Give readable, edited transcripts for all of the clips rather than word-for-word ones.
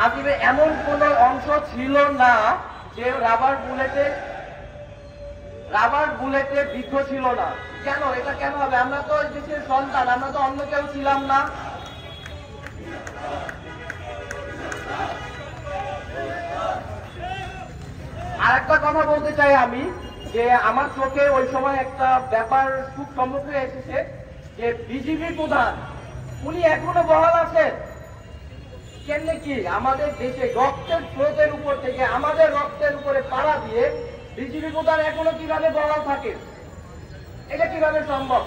আসিফের এমন কোন অংশ ছিল না যে রাবার বুলেটে বিদ্ধ ছিল না। কেন এটা কেন হবে? আমরা তো দেশের সন্তান, আমরা তো অন্য কেউ ছিলাম না। আর একটা কথা বলতে চাই আমি, যে আমার চোখে ওই সময় একটা ব্যাপার খুব সম্মুখে এসেছে যে বিজিবি প্রধান উনি এখনো বহাল আছেন। কেমনে কি আমাদের দেশে রক্তের স্রোতের উপর থেকে আমাদের রক্তের উপরে পাড়া দিয়ে বিজিবি প্রধান এখনো কিভাবে বহাল থাকে? এটা কিভাবে সম্ভব?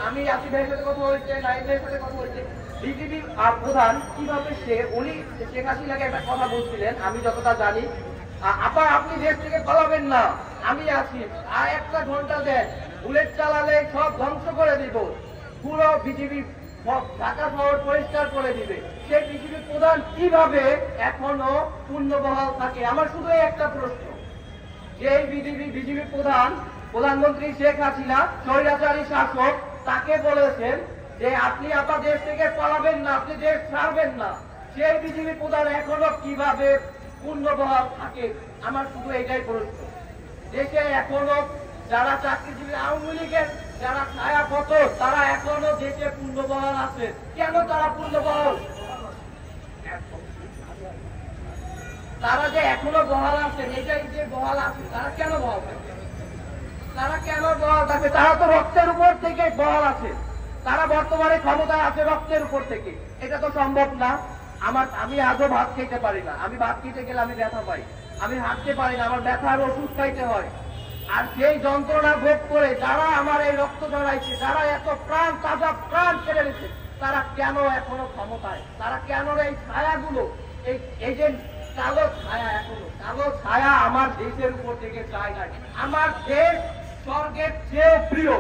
আমি আসিফ ভাইয়ের সাথে কথা হয়েছে, নাইম ভাইয়ের সাথে কথা হয়েছে, বিজিবি প্রধান কিভাবে উনি শেখ হাসিনাকে একটা কথা বলছিলেন, আমি যতটা জানি, আপনি দেশ থেকে পালাবেন না, আমি আছি, আর একটা ঘন্টা দেন, বুলেট চালালে সব ধ্বংস করে দিব, পুরো বিজিবি ঢাকা শহর পরিষ্কার করে দিবে। সেই বিজিবি প্রধান কিভাবে এখনো পূর্ণবহাল থাকে? আমার শুধু একটা প্রশ্ন, যে বিজিবি প্রধানমন্ত্রী শেখ হাসিনা স্বৈরাচারী শাসক, তাকে বলেছেন যে আপনি আপনার দেশ থেকে পালাবেন না, আপনি দেশ ছাড়বেন না, সেই বিজিবি প্রধান এখনো কিভাবে পূর্ণবহাল থাকে? আমার শুধু এটাই প্রশ্ন। দেশে এখনো যারা চাকরিজীবী, আওয়ামী লীগের যারা ছায়াপথ, তারা এখনো দেশে পূর্ণবহাল আছে। কেন তারা পূর্ণবহাল? তারা যে এখনো বহাল আছেন, এটাই যে বহাল আছে, তারা কেন বহাল থাকবে? তারা কেন বহাল থাকবে? তারা তো রক্তের উপর থেকে বহাল আছে, তারা বর্তমানে ক্ষমতায় আছে রক্তের উপর থেকে। এটা তো সম্ভব না। আমি আজও ভাত খেতে পারি না, আমি ভাত খেতে গেলে আমি ব্যথা পাই, আমি হাঁটতে পারি না, আমার ব্যথার ওষুধ খাইতে হয়। আর সেই যন্ত্রণা ভোগ করে যারা আমার এই রক্ত জড়াইছে, যারা এত প্রাণ তাজা প্রাণ ছেড়ে দিচ্ছে, তারা কেন এখনো ক্ষমতায়? তারা কেন এই ছায়াগুলো, এই যে কালো ছায়া, এখনো কালো ছায়া আমার দেশের উপর থেকে চায় নাই। আমার দেশ স্বর্গের চেয়ে প্রিয়।